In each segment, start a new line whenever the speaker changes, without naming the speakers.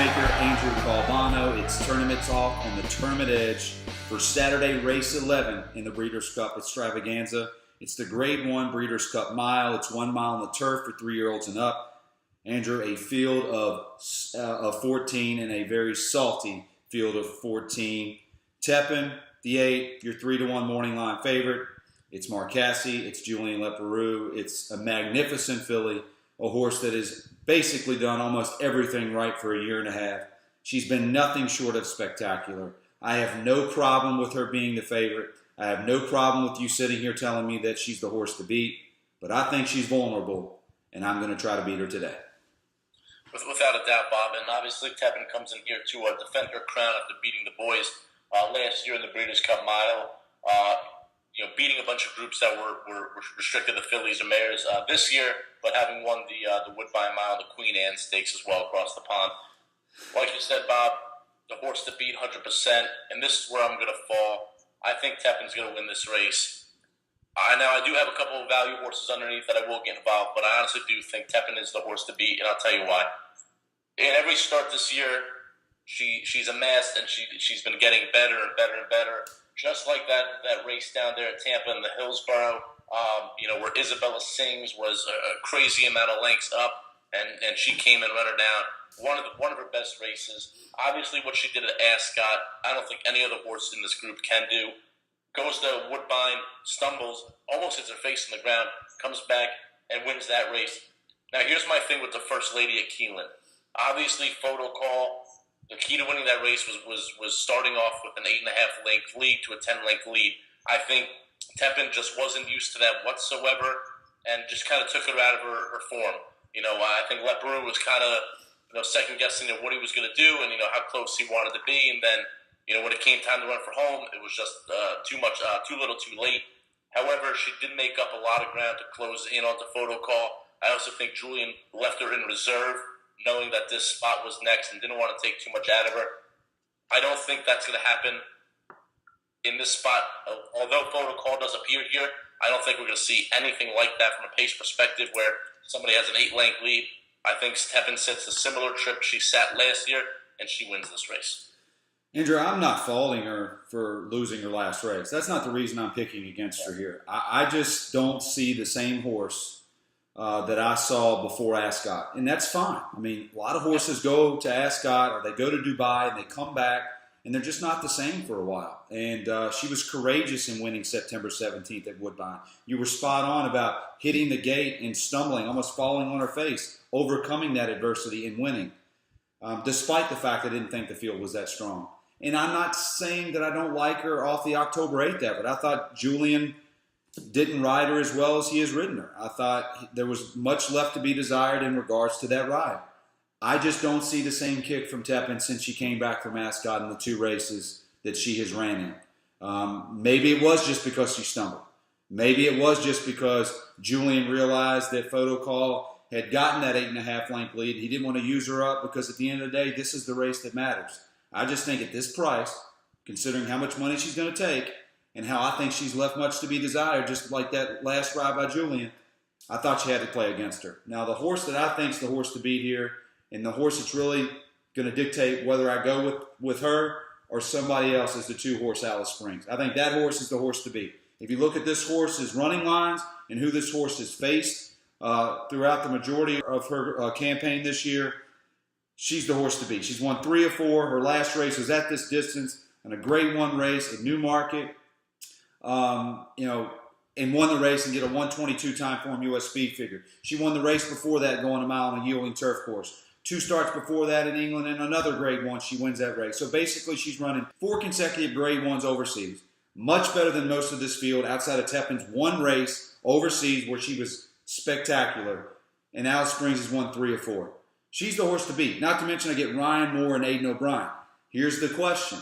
Maker, Andrew Balbano. It's Tournament Talk on the Tournament Edge for Saturday Race 11 in the Breeders' Cup Extravaganza. It's the Grade 1 Breeders' Cup Mile. It's 1 mile on the turf for 3-year-olds and up. Andrew, a field of 14 and a very salty field of 14. Tepin, the 8, your 3-1 morning line favorite. It's Marcassi. It's Julien Leparoux. It's a magnificent filly, a horse that has basically done almost everything right for a year and a half. She's been nothing short of spectacular. I have no problem with her being the favorite. I have no problem with you sitting here telling me that she's the horse to beat, but I think she's vulnerable, and I'm going to try to beat her today.
Without a doubt, Bob, and obviously Tepin comes in here to defend her crown after beating the boys last year in the Breeders' Cup Mile. Beating a bunch of groups that were restricted to fillies or mares this year, but having won the Woodbine Mile, the Queen Anne Stakes as well across the pond. Like you said, Bob, the horse to beat 100%, and this is where I'm going to fall. I think Tepin's going to win this race. Now, I do have a couple of value horses underneath that I will get involved, but I honestly do think Tepin is the horse to beat, and I'll tell you why. In every start this year, she's amassed, and she's been getting better and better and better. Just like that race down there at Tampa in the Hillsborough, where Isabella Sings was a crazy amount of lengths up, and she came and run her down. One of her best races. Obviously, what she did at Ascot, I don't think any other horse in this group can do. Goes to Woodbine, stumbles, almost hits her face on the ground, comes back and wins that race. Now, here's my thing with the First Lady at Keeneland. Obviously, Photo Call. The key to winning that race was starting off with an 8.5 length lead to a 10 length lead. I think Tepin just wasn't used to that whatsoever and just kind of took her out of her form. I think Leparoux was kind of second guessing what he was going to do and how close he wanted to be. And then when it came time to run for home, it was just too much, too little, too late. However, she did make up a lot of ground to close in onto Photo Call. I also think Julien left her in reserve, knowing that this spot was next and didn't want to take too much out of her. I don't think that's going to happen in this spot. Although Photo Call does appear here, I don't think we're going to see anything like that from a pace perspective where somebody has an 8-length lead. I think Tepin sits a similar trip she sat last year, and she wins this race.
Andrew, I'm not faulting her for losing her last race. That's not the reason I'm picking against her here. I just don't see the same horse that I saw before Ascot, and that's fine. I mean, a lot of horses go to Ascot or they go to Dubai and they come back, and they're just not the same for a while. And she was courageous in winning September 17th at Woodbine. You were spot on about hitting the gate and stumbling, almost falling on her face, overcoming that adversity and winning, despite the fact I didn't think the field was that strong. And I'm not saying that I don't like her off the October 8th effort. I thought Julien didn't ride her as well as he has ridden her. I thought there was much left to be desired in regards to that ride. I just don't see the same kick from Tepin since she came back from Ascot in the 2 races that she has ran in. Maybe it was just because she stumbled. Maybe it was just because Julien realized that Photo Call had gotten that 8.5 length lead. He didn't want to use her up because at the end of the day, this is the race that matters. I just think at this price, considering how much money she's going to take and how I think she's left much to be desired, just like that last ride by Julien, I thought she had to play against her. Now, the horse that I think is the horse to beat here and the horse that's really going to dictate whether I go with her or somebody else is the 2-horse Alice Springs. I think that horse is the horse to beat. If you look at this horse's running lines and who this horse has faced throughout the majority of her campaign this year, she's the horse to beat. She's won 3 of 4. Her last race was at this distance in a Grade 1 race at Newmarket. And won the race and get a 122 time form U.S. speed figure. She won the race before that going a mile on a yielding turf course. 2 starts before that in England and another Grade 1. She wins that race. So basically she's running 4 consecutive Grade 1s overseas. Much better than most of this field outside of Tepin's 1 race overseas where she was spectacular. And Alice Springs has won 3 of 4. She's the horse to beat. Not to mention I get Ryan Moore and Aidan O'Brien. Here's the question.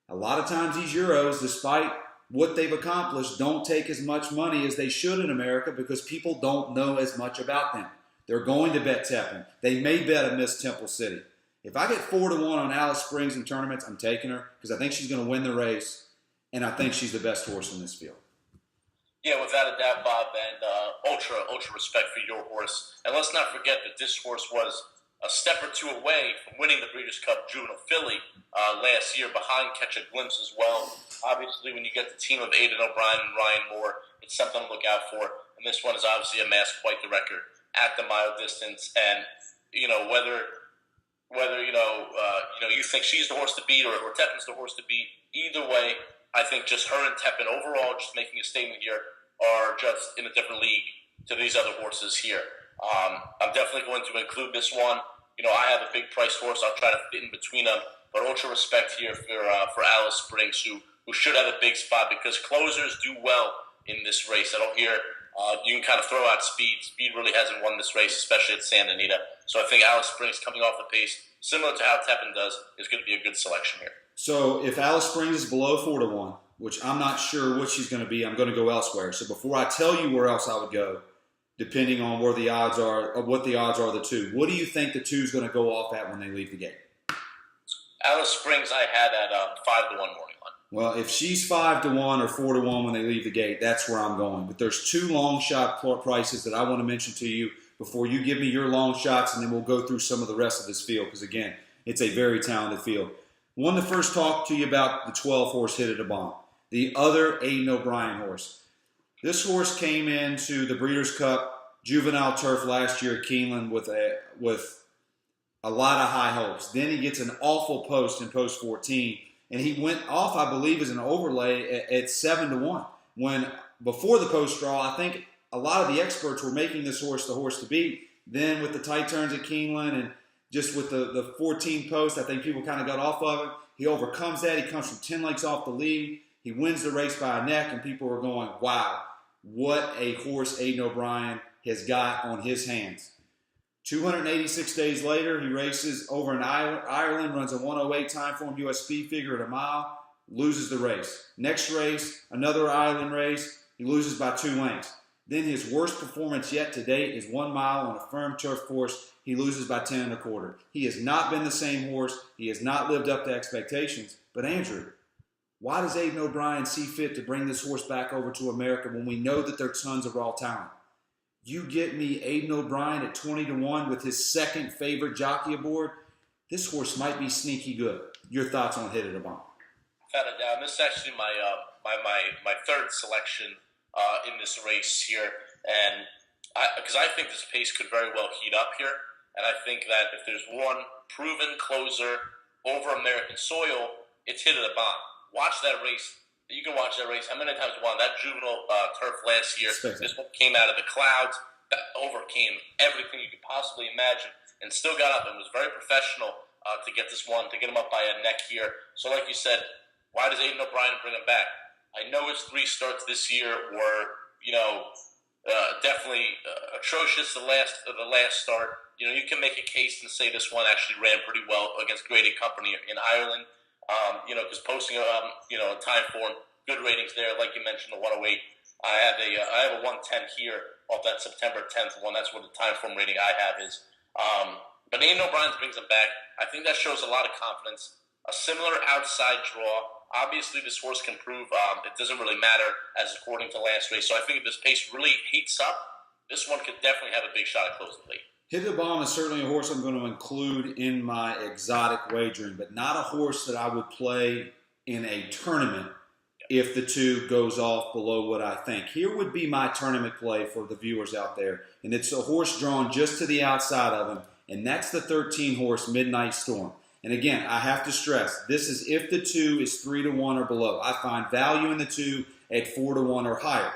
A lot of times these Euros, despite what they've accomplished, don't take as much money as they should in America because people don't know as much about them. They're going to bet Tepin. They may bet a Miss Temple City. If I get 4-1 on Alice Springs in tournaments, I'm taking her because I think she's going to win the race, and I think she's the best horse in this field.
Yeah, without a doubt, Bob, and ultra respect for your horse. And let's not forget that this horse was a step or two away from winning the Breeders' Cup Juvenile Filly last year, behind Catch a Glimpse as well. Obviously, when you get the team of Aidan O'Brien and Ryan Moore, it's something to look out for. And this one is obviously amassed quite the record at the mile distance. And whether you think she's the horse to beat or Tepin's the horse to beat, either way, I think just her and Tepin overall, just making a statement here, are just in a different league to these other horses here. I'm definitely going to include this one. I have a big price horse. I'll try to fit in between them. But ultra respect here for Alice Springs, who should have a big spot, because closers do well in this race. I don't hear you can kind of throw out Speed. Speed really hasn't won this race, especially at Santa Anita. So I think Alice Springs, coming off the pace, similar to how Tepin does, is going to be a good selection here.
So if Alice Springs is below 4-1, which I'm not sure what she's going to be, I'm going to go elsewhere. So before I tell you where else I would go, depending on where the odds are, or what the odds are of the two, what do you think the two is going to go off at when they leave the gate?
Alice Springs I had at 5-1 morning line.
Well, if she's 5-1 or 4-1 when they leave the gate, that's where I'm going. But there's two long shot prices that I want to mention to you before you give me your long shots, and then we'll go through some of the rest of this field, because again, it's a very talented field. One to first talk to you about the 12 horse Hit It a Bomb, the other Aidan O'Brien horse. This horse came into the Breeders' Cup Juvenile Turf last year at Keeneland with a lot of high hopes. Then he gets an awful post in post 14, and he went off, I believe, as an overlay at 7-1. When before the post draw, I think a lot of the experts were making this horse the horse to beat. Then with the tight turns at Keeneland and just with the 14 post, I think people kind of got off of it. He overcomes that. He comes from 10 lengths off the lead. He wins the race by a neck, and people are going, wow, what a horse Aidan O'Brien has got on his hands. 286 days later, he races over in Ireland, runs a 1:08 time form US speed figure at a mile, loses the race. Next race, another Ireland race, he loses by 2 lengths. Then his worst performance yet to date is 1 mile on a firm turf course. He loses by 10 1/4. He has not been the same horse. He has not lived up to expectations. But Andrew, why does Aidan O'Brien see fit to bring this horse back over to America when we know that there are tons of raw talent? You get me Aidan O'Brien at 20-1 with his second favorite jockey aboard. This horse might be sneaky good. Your thoughts on Hit It a Bomb?
Without a doubt, this is actually my third selection in this race here, and because I think this pace could very well heat up here, and I think that if there's one proven closer over American soil, it's Hit It a Bomb. Watch that race. You can watch that race. How many times won that juvenile turf last year? This one came out of the clouds, that overcame everything you could possibly imagine, and still got up and was very professional to get this one, to get him up by a neck here. So like you said, why does Aidan O'Brien bring him back? I know his 3 starts this year were, definitely atrocious. The last start, you can make a case and say this one actually ran pretty well against Grady Company in Ireland. Because posting a time form, good ratings there. Like you mentioned, the 108. I have a 110 here off that September 10th one. That's what the time form rating I have is. But Aidan O'Brien brings him back. I think that shows a lot of confidence. A similar outside draw. Obviously, this horse can prove it doesn't really matter as according to last race. So I think if this pace really heats up, this one could definitely have a big shot at closing the lead.
Hit It a Bomb is certainly a horse I'm going to include in my exotic wagering, but not a horse that I would play in a tournament if the two goes off below what I think. Here would be my tournament play for the viewers out there, and it's a horse drawn just to the outside of him, and that's the 13 horse Midnight Storm. And again, I have to stress, this is if the two is 3-1 or below. I find value in the two at 4-1 or higher.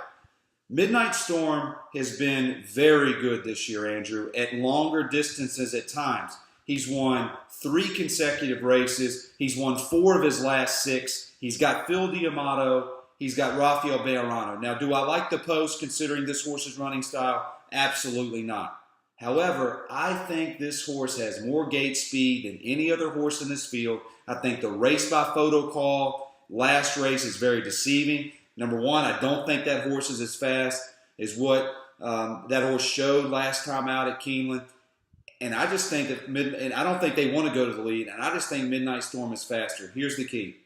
Midnight Storm has been very good this year, Andrew, at longer distances at times. He's won 3 consecutive races. He's won 4 of his last 6. He's got Phil D'Amato. He's got Rafael Bejarano. Now, do I like the post considering this horse's running style? Absolutely not. However, I think this horse has more gate speed than any other horse in this field. I think the race by photo call last race is very deceiving. Number one, I don't think that horse is as fast as what that horse showed last time out at Keeneland. And I just think that and I don't think they want to go to the lead. And I just think Midnight Storm is faster. Here's the key.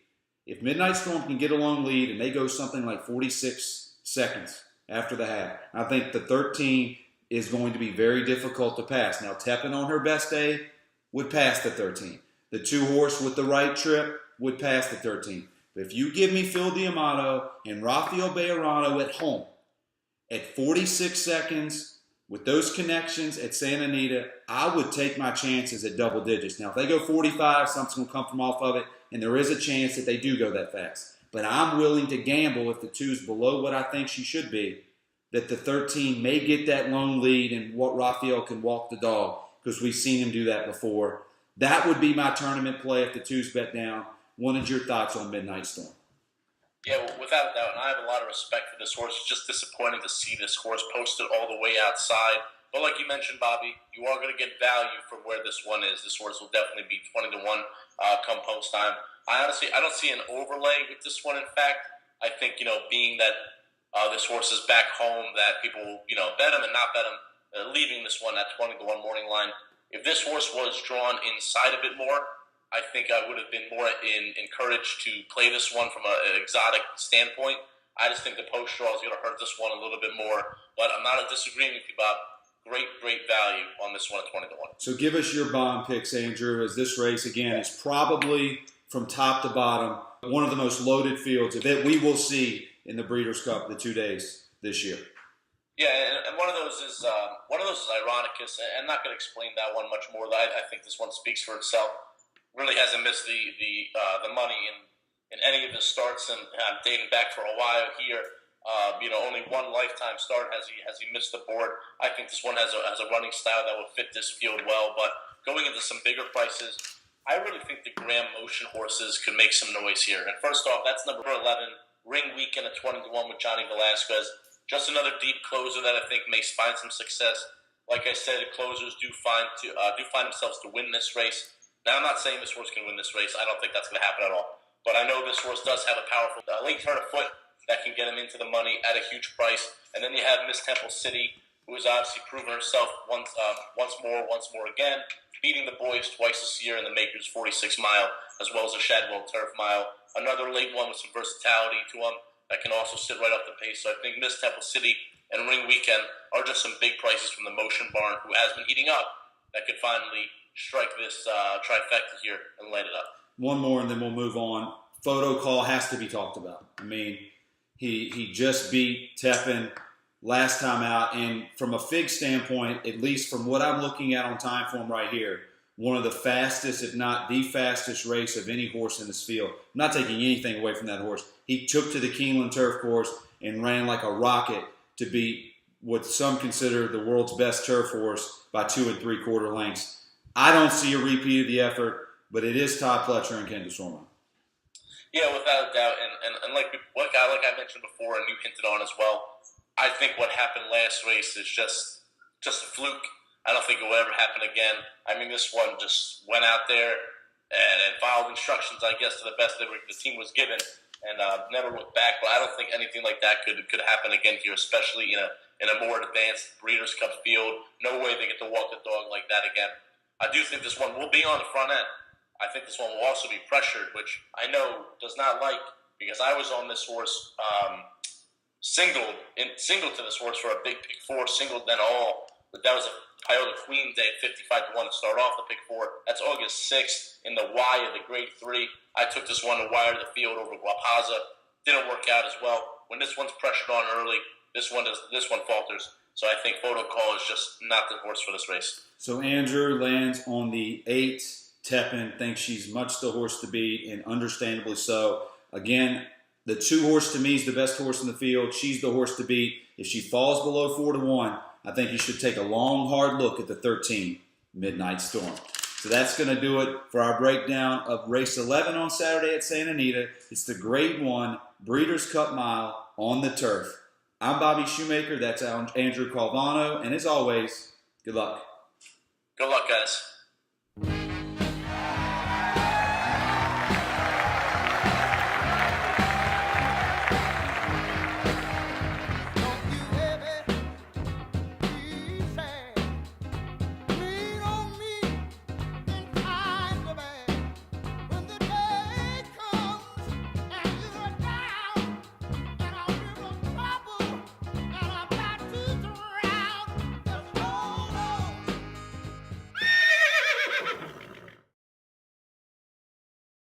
If Midnight Storm can get a long lead and they go something like 46 seconds after the half, I think the 13 is going to be very difficult to pass. Now, Tepin on her best day would pass the 13. The 2-horse with the right trip would pass the 13. But if you give me Phil D'Amato and Rafael Bejarano at home at 46 seconds with those connections at Santa Anita, I would take my chances at double digits. Now, if they go 45, something's going to come from off of it, and there is a chance that they do go that fast. But I'm willing to gamble if the 2's below what I think she should be, that the 13 may get that lone lead and what Rafael can walk the dog, because we've seen him do that before. That would be my tournament play if the 2's bet down. What is your thoughts on Midnight Storm?
Yeah, well, without a doubt, and I have a lot of respect for this horse. It's just disappointing to see this horse posted all the way outside. But like you mentioned, Bobby, you are going to get value from where this one is. This horse will definitely be 20-1 come post time. I don't see an overlay with this one. In fact, I think, being that this horse is back home, that people will, bet him and not bet him, leaving this one at 20-1 morning line. If this horse was drawn inside a bit more, I think I would have been more encouraged to play this one from an exotic standpoint. I just think the post draw is going to hurt this one a little bit more. But I'm not disagreeing with you, Bob. Great value on this one at 20-1.
So give us your bond picks, Andrew, as this race, again, is probably from top to bottom one of the most loaded fields that we will see in the Breeders' Cup the 2 days this year.
Yeah, and one of those is Ironicus. And I'm not going to explain that one much more. I think this one speaks for itself. Really hasn't missed the money in any of his starts, and I'm dating back for a while here. Only one lifetime start has he missed the board. I think this one has a running style that will fit this field well. But going into some bigger prices, I really think the Graham Motion horses could make some noise here. And first off, that's number 11, Ring Weekend at 20-1 with Johnny Velasquez. Just another deep closer that I think may find some success. Like I said, closers do find themselves to win this race. Now, I'm not saying this horse can win this race. I don't think that's going to happen at all. But I know this horse does have a powerful late turn of foot that can get him into the money at a huge price. And then you have Miss Temple City, who has obviously proven herself once more again, beating the boys twice this year in the Makers 46 mile, as well as the Shadwell Turf mile. Another late one with some versatility to him that can also sit right off the pace. So I think Miss Temple City and Ring Weekend are just some big prices from the Motion Barn, who has been heating up, that could finally strike this trifecta here and light it up.
One more and then we'll move on. Photo Call has to be talked about. I mean, he just beat Tepin last time out, and from a fig standpoint, at least from what I'm looking at on time form right here, one of the fastest, if not the fastest race of any horse in this field. I'm not taking anything away from that horse. He took to the Keeneland Turf Course and ran like a rocket to beat what some consider the world's best turf horse by 2 3/4 lengths. I don't see a repeat of the effort, but it is Todd Pletcher and Ken DeSormo.
Yeah, without a doubt, and like I mentioned before, and you hinted on as well, I think what happened last race is just a fluke. I don't think it will ever happen again. I mean, this one just went out there and followed instructions, I guess, to the best that the team was given, and never looked back. But I don't think anything like that could happen again here, especially in a more advanced Breeders' Cup field. No way they get to walk the dog like that again. I do think this one will be on the front end. I think this one will also be pressured, which I know does not like, because I was on this horse singled to this horse for a big pick 4, singled then all. But that was a Piola Queen day at 55-1 to start off the pick 4. That's August 6th in the Y of the grade 3. I took this one to wire the field over Guapaza. Didn't work out as well. When this one's pressured on early, this one falters. So I think Photo Call is just not the horse for this race.
So Andrew lands on the 8. Tepin thinks she's much the horse to beat, and understandably so. Again, the 2 horse to me is the best horse in the field. She's the horse to beat. If she falls below 4-1, I think you should take a long, hard look at the 13, Midnight Storm. So that's going to do it for our breakdown of race 11 on Saturday at Santa Anita. It's the Grade 1 Breeders' Cup Mile on the turf. I'm Bobby Shoemaker. That's Andrew Calvano. And as always, good luck.
Good luck, guys.